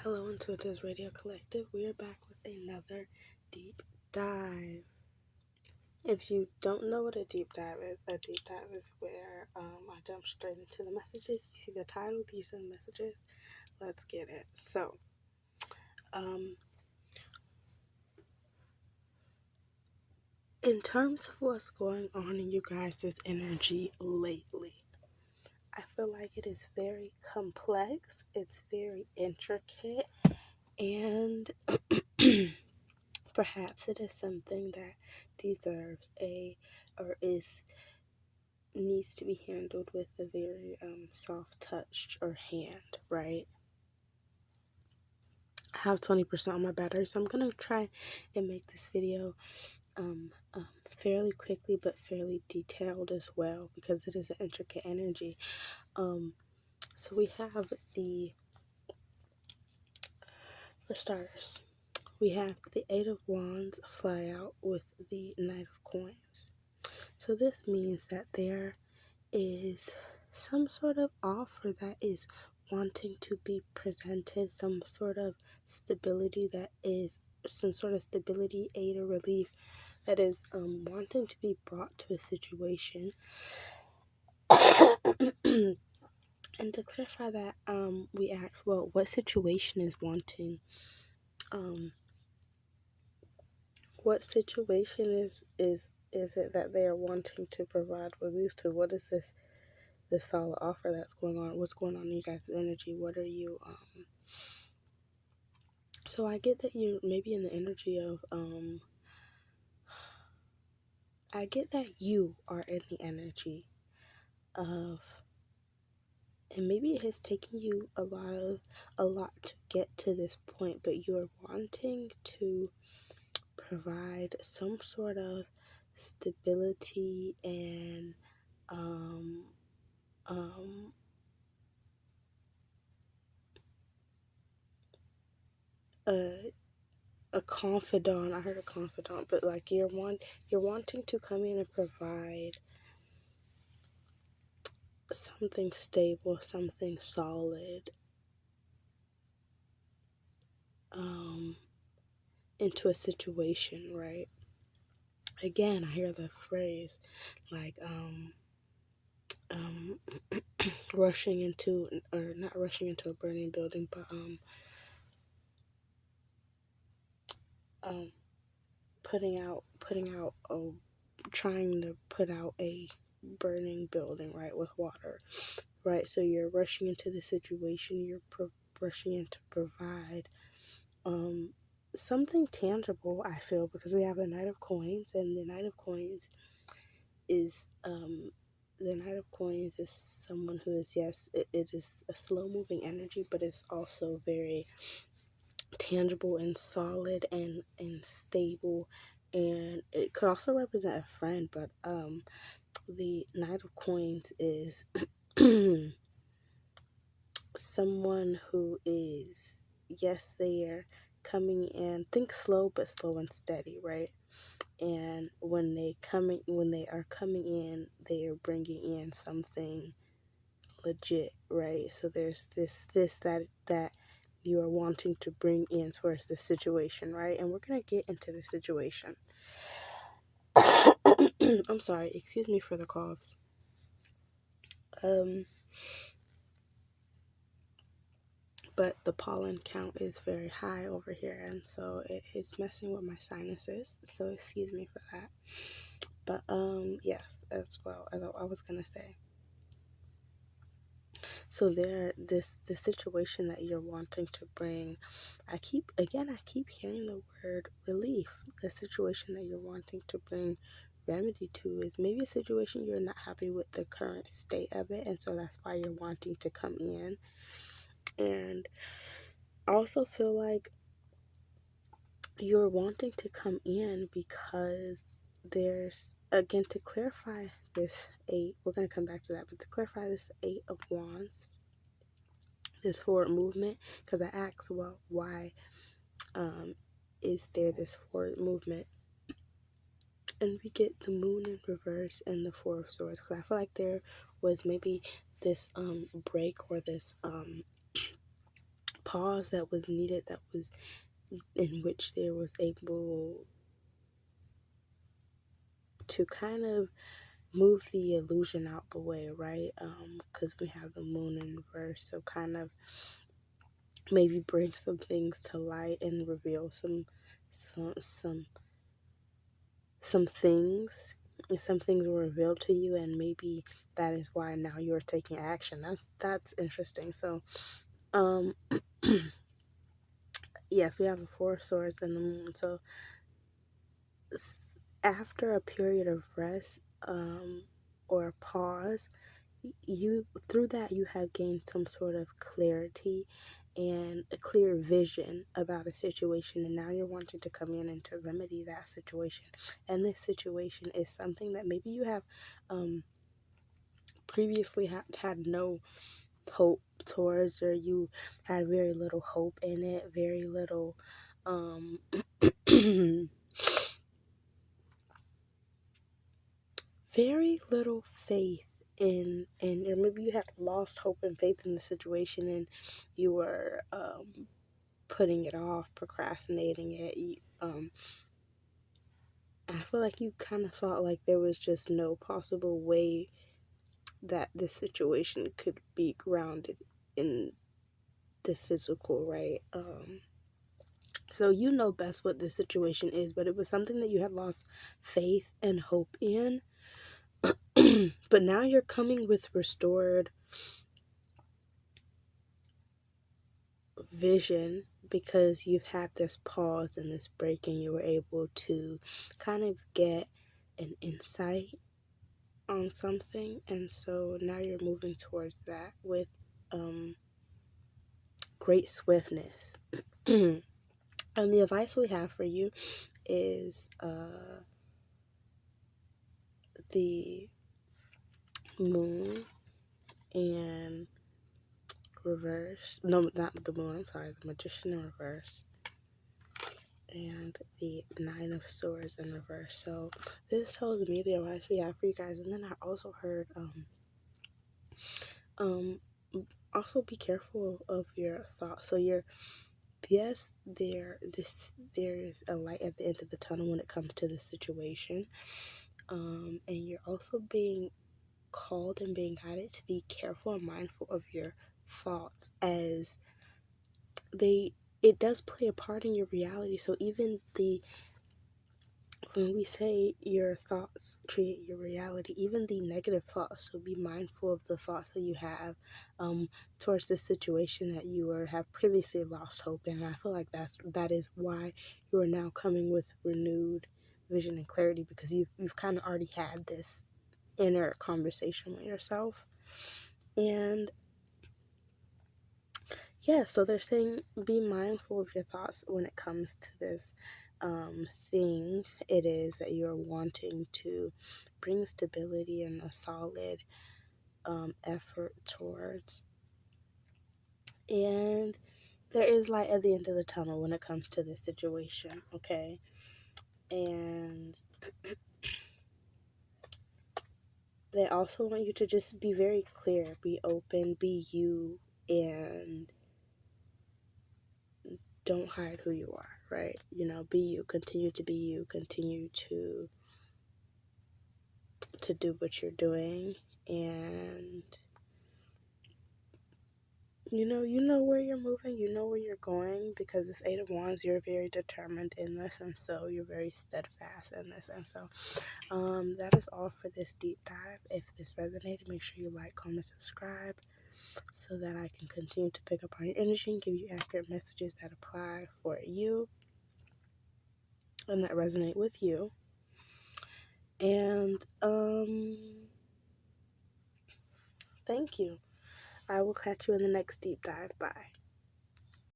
Hello, Intuitives Radio Collective. We are back with another deep dive. If you don't know what a deep dive is where I jump straight into the messages. You see the title, these are the messages. Let's get it. So, in terms of what's going on in you guys' energy lately, I feel like it is very complex, it's very intricate, and perhaps it is something that deserves needs to be handled with a very soft touch or hand, right? I have 20% on my battery, so I'm gonna try and make this video fairly quickly but fairly detailed as well, because it is an intricate energy. So we have for starters, we have the Eight of Wands fly out with the Knight of Coins. So this means that there is some sort of offer that is wanting to be presented, some sort of stability aid or relief that is wanting to be brought to a situation. And to clarify that, we ask, well, what situation is wanting? What situation is it that they are wanting to provide relief to? What is this solid offer that's going on? What's going on in you guys' energy? What are you so I get that you're maybe in the energy of I get that you are in the energy of, and maybe it has taken you a lot to get to this point, but you're wanting to provide some sort of stability and a confidant. I heard a confidant, but like you're wanting to come in and provide something stable, something solid, into a situation, right? Again, I hear the phrase like rushing into, or not rushing into a burning building, but trying to put out a burning building, right, with water, right? So you're rushing into the situation, you're rushing in to provide something tangible, I feel, because we have the Knight of Coins, and the Knight of Coins is someone who is, yes, it is a slow moving energy, but it's also very tangible and solid and stable, and it could also represent a friend. But the Knight of Coins is someone who is, yes, they are coming in, think slow but slow and steady, right? And when they are coming in, they are bringing in something legit, right? So there's this that you are wanting to bring in towards the situation, right? And we're gonna get into the situation. I'm sorry, excuse me for the coughs. But the pollen count is very high over here, and so it is messing with my sinuses, so excuse me for that. But yes, as well as I was gonna say, so the situation that you're wanting to bring, I keep hearing the word relief. The situation that you're wanting to bring remedy to is maybe a situation you're not happy with the current state of it, and so that's why you're wanting to come in. And I also feel like you're wanting to come in because there's, again, to clarify this eight, we're going to come back to that, but to clarify this Eight of Wands, this forward movement, because I asked, well, why is there this forward movement? And we get the Moon in reverse and the Four of Swords, because I feel like there was maybe this break or this pause that was needed, that was in which there was able to kind of move the illusion out the way, right? Because we have the moon in reverse, so kind of maybe bring some things to light and reveal some some things. Some things were revealed to you, and maybe that is why now you're taking action. That's interesting. So, um, yes, we have the Four of Swords and the Moon. So, after a period of rest, or pause, you through that you have gained some sort of clarity and a clear vision about a situation, and now you're wanting to come in and to remedy that situation. And this situation is something that maybe you have previously had no hope towards, or you had very little hope in it, very little very little faith in, or maybe you had lost hope and faith in the situation, and you were putting it off, procrastinating it. I feel like you kind of thought like there was just no possible way that this situation could be grounded in the physical, right? So you know best what this situation is, but it was something that you had lost faith and hope in. But now you're coming with restored vision, because you've had this pause and this break, and you were able to kind of get an insight on something. And so now you're moving towards that with great swiftness. And the advice we have for you is the moon and reverse. No, not the moon, I'm sorry, the magician in reverse. And the Nine of Swords in reverse. So this tells me the advice we have for you guys. And then I also heard also be careful of your thoughts. So yes, there is a light at the end of the tunnel when it comes to this situation. And you're also being called and being guided to be careful and mindful of your thoughts, as it does play a part in your reality. So even when we say your thoughts create your reality, even the negative thoughts, so be mindful of the thoughts that you have towards this situation that have previously lost hope in. And I feel like that is why you are now coming with renewed vision and clarity, because you've kind of already had this inner conversation with yourself. And yeah, so they're saying be mindful of your thoughts when it comes to this thing it is that you're wanting to bring stability and a solid effort towards. And there is light at the end of the tunnel when it comes to this situation, okay? And they also want you to just be very clear, be open, be you, and don't hide who you are, right? Be you, continue to be you, continue to do what you're doing. And you know where you're moving, you know where you're going, because this Eight of Wands, you're very determined in this, and so you're very steadfast in this. And so that is all for this deep dive. If this resonated, make sure you like, comment, subscribe, so that I can continue to pick up on your energy and give you accurate messages that apply for you and that resonate with you. And thank you. I will catch you in the next deep dive. Bye.